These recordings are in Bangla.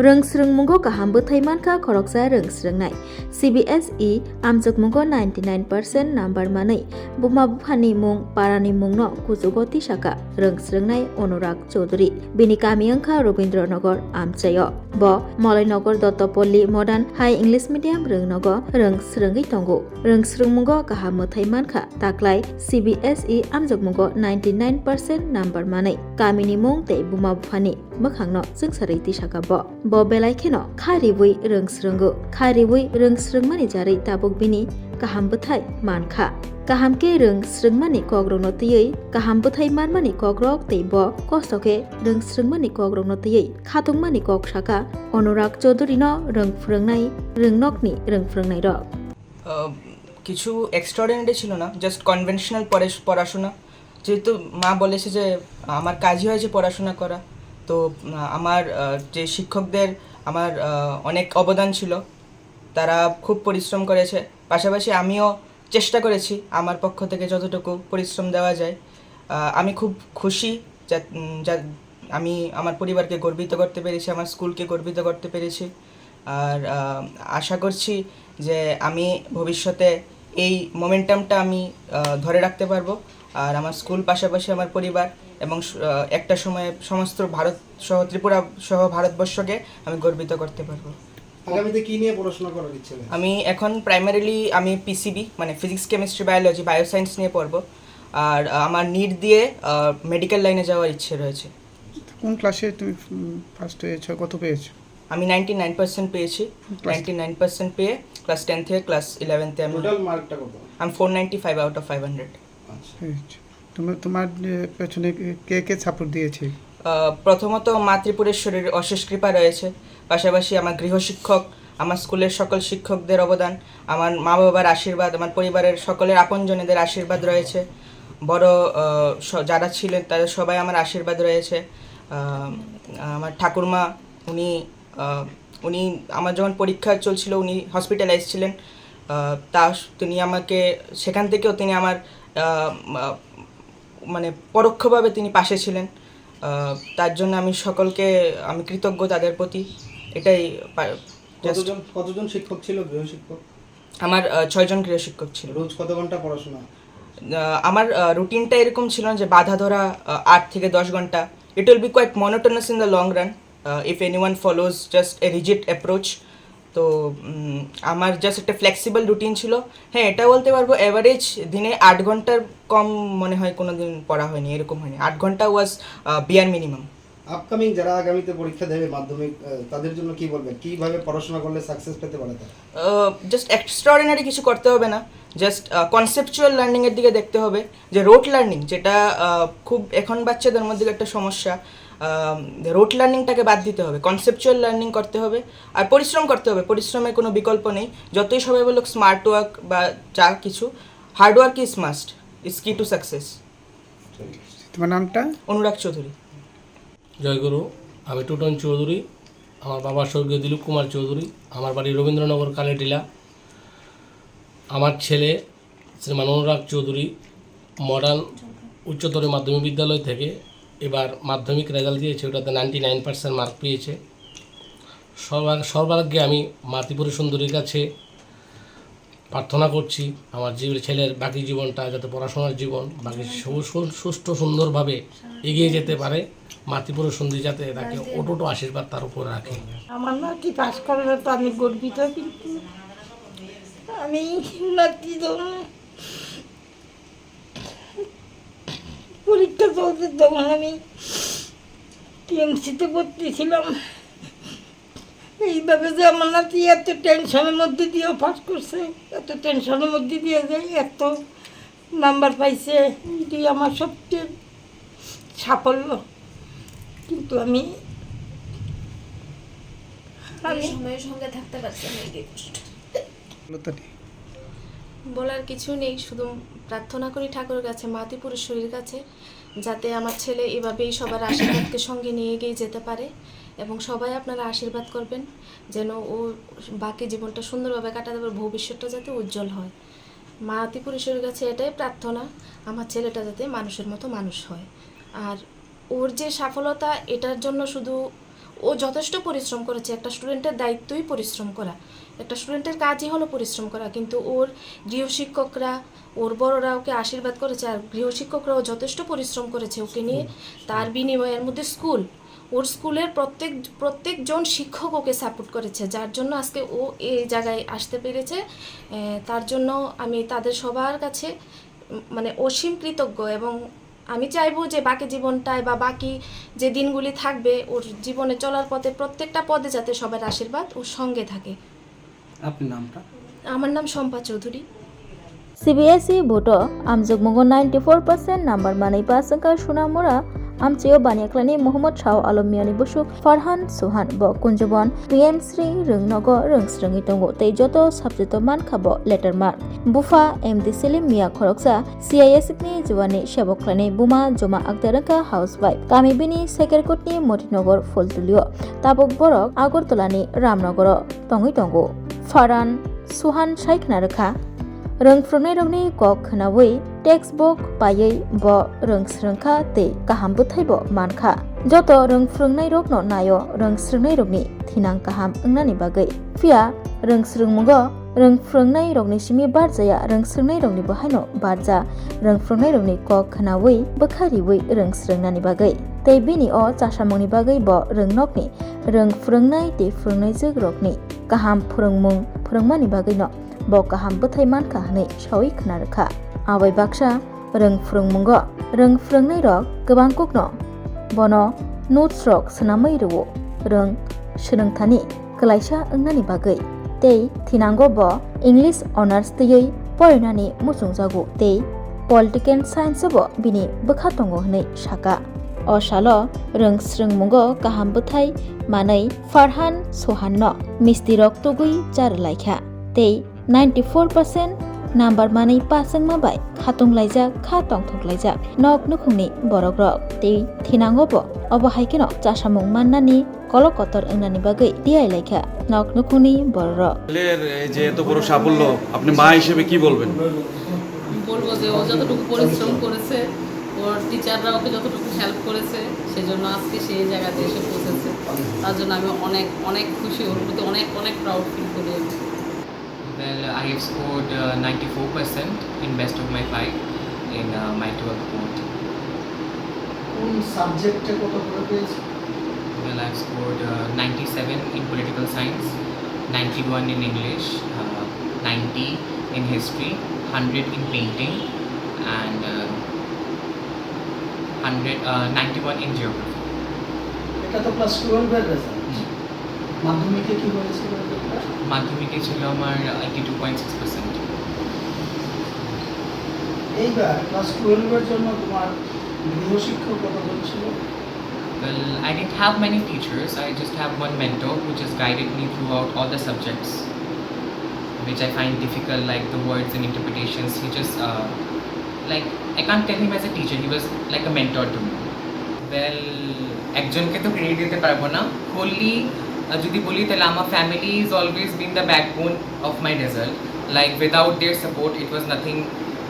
रोंस्रोंमुंगो गाहामबो थैमानखा खरकसा रोंस्रोंनाय CBSE आमजोगमुंगो 99% नाम्बार मानै बुमा बुफानि मुं पारानि मुंनो कुजुगति साका रोंस्रोंनाय अनुराग चौधुरी बिनि गामि अंखा रबीन्द्रनगर आमचायो ब Malaynagar Duttapalli modern high English medium रोंनगो रोंस्रोङै तंगो रोंस्रोंमुंगो गाहामबो थैमानखा ताक्लाय CBSE आमजोगमुंगो 99% नाम्बार मानै गामिनि मुं ते बुमा बुफानि मोखांनो जों सारैति साका ब बेलायखेनो खारिबुइ रोंस्रोंगो खारिबुइ रोंस्रोंमानि जारै ताबुक बिनि गाहामबोथाय मानखा गाहामके रोंस्रोंमानि कग्रंनो तैयै गाहामबोथाय मानमानि कग्रक तै ब कस्तके रोंस्रोंमानि कग्रंनो तैयै खाथुंमानि कक साका अनुराग चौधुरीनो रोंफ्रोंनाय रोंनकनि रोंफ्रोंनाय र কিছু এক্সট্রাঅর্ডিনারি ছিল না, জাস্ট কনভেনশনাল পড়াশোনা। যেহেতু মা বলেছে যে আমার কাজই হয়েছে পড়াশোনা করা, তো আমার যে শিক্ষকদের আমার অনেক অবদান ছিল, তারা খুব পরিশ্রম করেছে। পাশাপাশি আমিও চেষ্টা করেছি আমার পক্ষ থেকে যতটুকু পরিশ্রম দেওয়া যায়। আমি খুব খুশি যা আমি আমার পরিবারকে গর্বিত করতে পেরেছি, আমার স্কুলকে গর্বিত করতে পেরেছি। আর আশা করছি যে আমি ভবিষ্যতে এই মোমেন্টামটা আমি ধরে রাখতে পারবো, আর আমার স্কুল পাশাপাশি আমার পরিবার এবং একটা সময়ে সমস্ত ভারত সহ ত্রিপুরা সহ ভারতবর্ষকে আমি গর্বিত করতে পারবো। আগামীতে কি নিয়ে পড়াশোনা করার ইচ্ছে? আমি এখন প্রাইমারিলি আমি PCB মানে ফিজিক্স কেমিস্ট্রি বায়োলজি বায়োসায়েন্স নিয়ে পড়বো, আর আমার নিট দিয়ে মেডিকেল লাইনে যাওয়ার ইচ্ছে রয়েছে। কোন ক্লাসে তুমি ফার্স্ট হয়েছো, কত পেয়েছো? আমি 99% পেয়েছি। 99% পেয়ে ক্লাস 10 থেকে ক্লাস 11তে আমি টোটাল মার্কটা কত? আমি 495 আউট অফ 500। আচ্ছা, তোমার পেছনে কে কে সাপোর্ট দিয়েছে? প্রথমত মা ত্রিপুরেশ্বরীর অশেষ কৃপা রয়েছে, পাশাপাশি আমার গৃহশিক্ষক, আমার স্কুলের সকল শিক্ষকদের অবদান, আমার মা বাবার আশীর্বাদ, আমার পরিবারের সকলের আপনজনেদের আশীর্বাদ রয়েছে, বড় যারা ছিলেন তাদের সবাই আমার আশীর্বাদ রয়েছে। আমার ঠাকুরমা উনি আমার যখন পরীক্ষা চলছিল উনি হসপিটালাইজ ছিলেন, তিনি আমাকে সেখান থেকেও তিনি আমার মানে পরোক্ষভাবে তিনি পাশে ছিলেন। তার জন্য আমি সকলকে আমি কৃতজ্ঞ তাদের প্রতি। এটাই। কতজন শিক্ষক ছিল, গৃহশিক্ষক? আমার 6 জন গৃহশিক্ষক ছিল। রোজ কত ঘন্টা পড়াশোনা? আমার রুটিনটা এরকম ছিল যে বাধা ধরা 8 থেকে 10 ঘন্টা। It will be quite monotonous in the long run if anyone follows just a rigid approach. তো আমার জাস্ট একটা ফ্লেক্সিবল রুটিন ছিল। হ্যাঁ, এটা বলতে পারবো অ্যাভারেজ দিনে 8 ঘন্টার কম মনে হয় কোনো দিন পড়া হয়নি, এরকম হয়নি। 8 ঘন্টা ওয়াজ বিয়ার মিনিমাম। আপকামিং যারা আগামীতে পরীক্ষা দেবে মাধ্যমিক, তাদের জন্য কি বলবেন? কিভাবে পড়াশোনা করলে সাকসেস পেতে পারে তারা? জাস্ট এক্সট্রাঅর্ডিনারি কিছু করতে হবে না, জাস্ট কনসেপচুয়াল লার্নিংয়ের দিকে দেখতে হবে। যে রোট লার্নিং, যেটা খুব এখন বাচ্চাদের মধ্যে একটা সমস্যা, রোট লার্নিংটাকে বাদ দিতে হবে, কনসেপচুয়াল লার্নিং করতে হবে, আর পরিশ্রম করতে হবে। পরিশ্রমের কোনো বিকল্প নেই। যতই সবাই বলুক স্মার্ট ওয়ার্ক বা যা কিছু, hard work is must, is কি টু সাকসেস। তোমার নামটা? অনুরাগ চৌধুরী। জয়গুরু, আমি টুটন চৌধুরী, আমার বাবা স্বর্গীয় দিলীপ কুমার চৌধুরী, আমার বাড়ি রবীন্দ্রনগর কালেটিলা। আমার ছেলে শ্রীমান অনুরাগ চৌধুরী মডার্ন উচ্চতর মাধ্যমিক বিদ্যালয় থেকে এবার মাধ্যমিক রেজাল্ট দিয়েছে, ওটাতে 99% মার্ক পেয়েছে। সর্বাগ্যে আমি মা ত্রিপুরা সুন্দরীর কাছে প্রার্থনা করছি আমার ছেলের বাকি জীবনটা যাতে পড়াশোনার জীবন বাকি সুষ্ঠু সুন্দরভাবে এগিয়ে যেতে পারে। মা ত্রিপুরা সুন্দরী যাতে তাকে অটুট আশীর্বাদ তার উপর রাখে। আমার নাতি পাস করার তো আমি গর্বিত, কিন্তু আমি নাতি পরীক্ষা চলতে তখন আমি TMC-তে ভর্তি ছিলাম। এইভাবে যে আমার নাতি এত টেনশনের মধ্যে দিয়েও পাস করছে, এত টেনশনের মধ্যে দিয়ে যায় এত নাম্বার পাইছে, এটি আমার সবচেয়ে সাফল্য। কিন্তু আমি সময়ের সঙ্গে থাকতে পারছি না, এই কষ্ট। বলার কিছু নেই, শুধু প্রার্থনা করি ঠাকুরের কাছে, মা ত্রিপুরেশ্বরীর কাছে, যাতে আমার ছেলে এভাবেই সবার আশীর্বাদকে সঙ্গে নিয়ে এগিয়ে যেতে পারে। এবং সবাই আপনারা আশীর্বাদ করবেন যেন ও বাকি জীবনটা সুন্দরভাবে কাটাতে পারে, ভবিষ্যৎটা যাতে উজ্জ্বল হয়। মা ত্রিপুরেশ্বরীর কাছে এটাই প্রার্থনা, আমার ছেলেটা যাতে মানুষের মতো মানুষ হয়। আর ওর যে সফলতা, এটার জন্য শুধু ও যথেষ্ট পরিশ্রম করেছে। একটা স্টুডেন্টের দায়িত্বই পরিশ্রম করা, একটা স্টুডেন্টের কাজই হলো পরিশ্রম করা, কিন্তু ওর গৃহশিক্ষকরা, ওর বড়রা ওকে আশীর্বাদ করেছে, আর গৃহশিক্ষকরাও যথেষ্ট পরিশ্রম করেছে ওকে নিয়ে। তার বিনিময়ের মধ্যে ওর স্কুলের প্রত্যেকজন শিক্ষক ওকে সাপোর্ট করেছে, যার জন্য আজকে ও এই জায়গায় আসতে পেরেছে। তার জন্য আমি তাদের সবার কাছে মানে অসীম কৃতজ্ঞ, এবং আমি চাইবো যে বাকি জীবনটায় বা বাকি যে দিনগুলি থাকবে ওর জীবনে চলার পথে প্রত্যেকটা পদে যাতে সবার আশীর্বাদ ওর সঙ্গে থাকে। আপনার নামটা? আমার নাম Shampa Chowdhury. CBSE boto amjuk mongo 94% number manai pasangka sunamura amchio baniaklani Muhammad Shah Alamiani busuk Farhan Suhan bo kunjobon PM Sri Rungnogo Rungsrangi tongo tei joto subject manka bo letter mark bufa MD Selim Mia Khoroksa CIS ni jawani shaboklani buma joma akdaraka housewife kamibini Sekerkotni Motinogor Fultulio tabok borok Agortolani Ramnogor tongi tongo Farhan Suhan Shaikna rakha रोंफ्रोंनाय रंनि कक खोनावै टेक्सटबुक पायै ब रोंस्रोंखा ते गाहाम बुथाइबो मानखा जत रोंफ्रोंनाय रकनो नायो रोंस्रोंनाय रकनि थिनां गाहाम ओंनानि बागै फिया रोंस्रोंमुगो रोंफ्रोंनाय रकनि सिमि बारजाया रोंस्रोंनाय रकनि बहायनो बारजा रोंफ्रोंनाय रकनि कक खोनावै बोखारिवै रोंस्रोंनानि बागै ते बिनि अ चासामंनि बागै ब रोंनकनि रोंफ्रोंनाय ते फ्रोंनाय जोग रकनि गाहाम फोरोंमुं फोरोंमानि बागैनो bo kaham buthai manka hanai shawi khna rakha abai baksa roংfrungmungo roংfrungnai rok gobang kokno bono notes rok sanamai ruo rong shrungthani klaisa ongnani bagai tei thinango bo English honors tei porinani musungjago tei political science bo bini bokha tongo hanai saka o salo roংsrungmungo kaham buthai manai Farhan Sohan no misti rok tugui jar laikha tei 94% number manai pasang mabai khatung laijak kha tongthok laijak nok nukhungni borok rok tei thinango bo obohaikeno chasamung mannani কলকতর এংনানি বাগৈ দিয়াই লাইখা নক নুখুনি বড় ছেলের এই যে এত বড় সাফল্য আপনি মা হিসেবে কি বলবেন? বলবো যে ও যতটুকু পরিশ্রম করেছে, ওর টিচাররা ওকে যতটুকু হেল্প করেছে, সেজন্য আজকে সেই জায়গাতে এসে পৌঁছেছে। তার জন্য আমি অনেক অনেক খুশি, ওর প্রতি অনেক অনেক প্রাউড ফিল করি। Well, I have scored 94% in best of my 5 in my 12th board. কোন সাবজেক্টে কত করে পেয়েছো? Well, I've scored 97 in political science, 91 in English, 90 in history, 100 in painting, and 91 in geography. এটা তো ক্লাস 12 এর রেজাল্ট। মাধ্যমিকে কি হয়েছিল? মাধ্যমিকে ছিল আমার 82.6%. এইবার ক্লাস 12 এর জন্য তোমার গৃহশিক্ষক কতজন ছিল? Well, I didn't have many teachers. I just have one mentor who just guided me throughout all the subjects, which I find difficult, like the words and interpretations. He just, like, I can't tell him as a teacher. He was like a mentor to me. Well, একজনকে তো ক্রেডিট দিতে পারবো না, wholly যদি বলি তাহলে আমার family is always been the backbone of my result. Like without their support it was nothing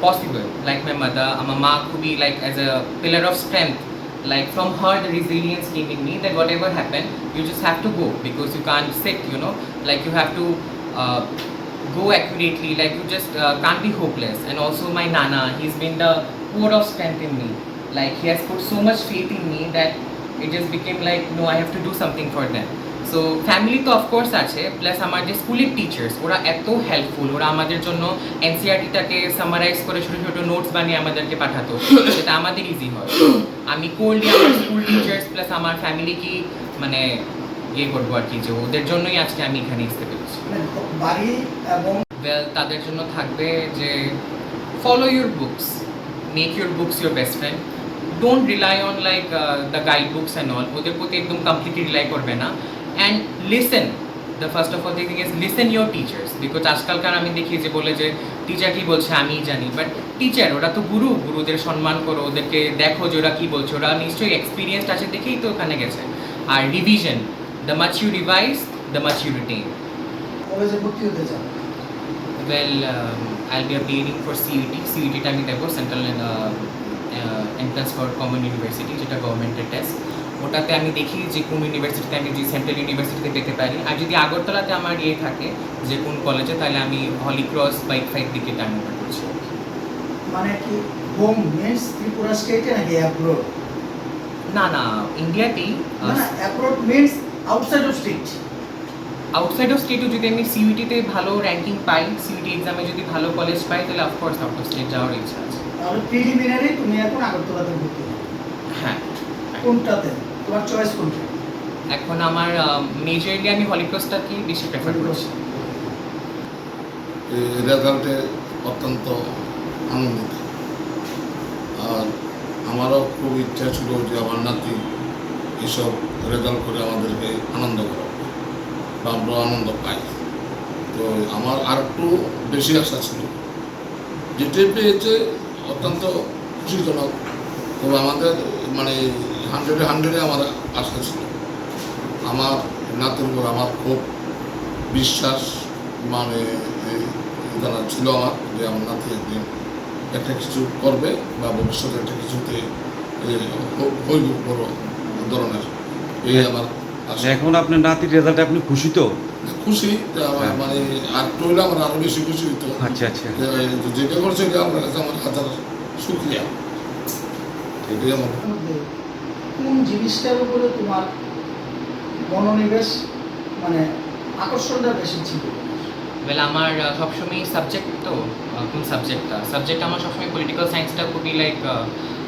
possible. Like my mother, আমার মা খুবই like as a pillar of strength. Like from her, the resilience came in me that whatever happened, you just have to go because you can't sit, you know, like you have to go accurately, like you just can't be hopeless. And also my Nana, he's been the core of strength in me. Like he has put so much faith in me that it just became like, no, I have to do something for them. So family তো অফকোর্স আছে, প্লাস আমার যে স্কুলের টিচার্স ওরা এত হেল্পফুল, ওরা আমাদের জন্য এনসিআরটিটাকে সামারাইজ করে ছোটো ছোটো নোটস বানিয়ে আমাদেরকে পাঠাতো, যেটা আমাদের ইজি হয়। আমি কোল্ডলি আমার স্কুল টিচার্স প্লাস আমার ফ্যামিলিকে মানে ইয়ে করবো আর কি, যে ওদের জন্যই আজকে আমি এখানে আসতে পেরেছি। ওয়েল, তাদের জন্য থাকবে যে follow your books, make your books your best friend, don't rely on like the guide books and all, ওদের প্রতি একদম কমপ্লিটলি রিলাই করবে না। And listen, the first of all the thing is listen your teachers, because আজকালকার আমি দেখি যে বলে যে টিচার কি বলছে আমি জানি, বাট টিচার ওরা তো গুরু, গুরুদের সম্মান করো, ওদেরকে দেখো যে ওরা কি বলছে, ওরা নিশ্চয়ই এক্সপিরিয়েন্সড আছে দেখেই তো ওখানে গেছে। আর revision, the much you revise the much you written. কলেজে ভর্তি হতে চাও? Well, I will be appearing for সিইউটিটা আমি দেবো, central entrance for common university, যেটা গভর্নমেন্টের টেস্ট। ওটাতে আমি দেখি যে কোন ইউনিভার্সিটিতে আমি যদি সেন্ট্রাল ইউনিভার্সিটিতে পেতে পারি, আর যদি আগরতলাতে আমার থাকে যে কোন কলেজে, তাহলে আমি হলি ক্রস বাইক ফাইভ দিকে টার্ন ওভার করছি। মানে কি হোম মিন্স ত্রিপুরা স্টেটে নাকি অ্যাব্রোড? না না, ইন্ডিয়াতেই। না, abroad means outside of state. Outside of স্টেটও যদি আমি সিইউটিতে ভালো র্যাঙ্কিং পাই, সিইউটি এক্সামে যদি ভালো কলেজ পাই, তাহলে অফকোর্স আউট অফ স্টেট যাওয়ার ইচ্ছা আছে। তাহলে প্রিলিমিনারি তুমি এখন আগরতলাতে ভর্তি হবে। হ্যাঁ। কোনটাতে তোমার চয়েস কোনটা? এখন আমার মেজরলি আমি হলিক্রসটাকে বেশি প্রেফার করছি। এই রেজাল্টে অত্যন্ত আনন্দিত, আর আমারও খুব ইচ্ছা ছিল যে আমার নাতি এসব রেজাল্ট করে আমাদেরকে আনন্দ করা, বা আমরা আনন্দ পাই। তো আমার আর একটু বেশি আশা ছিল, যেটাই পেয়েছে অত্যন্ত খুশিজনক। তবে আমাদের মানে 100-এ আমার আশা ছিল। আমার নাতির উপর আমার খুব বিশ্বাস মানে জানা ছিল আমার, যে আমার নাতি একদিন একটা কিছু করবে বা ভবিষ্যতে একটা কিছুতে হইব বড় ধরনের, এই আমার আশা। এখন আপনার নাতির রেজাল্টে আপনি খুশি তো? খুশি, মানে আর একটু হইলে আমার আরো বেশি খুশি হইতো। আচ্ছা আচ্ছা, যেটা করছে এটা আমার কাছে আমার হাজার শুক্রিয়া। এটাই আমার। কোন জিনিসটার উপরে তোমার মনোনিবেশ মানে আকর্ষণটা বেশি ছিল? ওয়েল, আমার সবসময় সাবজেক্ট তো কোন সাবজেক্ট আমার সবসময় পলিটিক্যাল সায়েন্সটা খুবই লাইক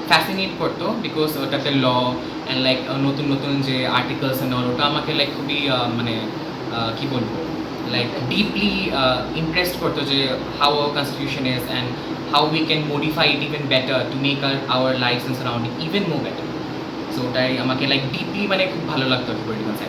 ফ্যাসিনেট করতো, বিকজ ওটাতে ল অ্যান্ড লাইক নতুন নতুন যে আর্টিকেলস অ্যান্ড অল, ওটা আমাকে লাইক খুবই মানে কী বলবো, লাইক ডিপলি ইমপ্রেসড করতো যে how our constitution is and how we can modify it even better to make our lives and surrounding even more better. So ওটাই আমাকে লাইক ডিপলি মানে খুব ভালো লাগতো পলিটিক্যাল সায়েন্স।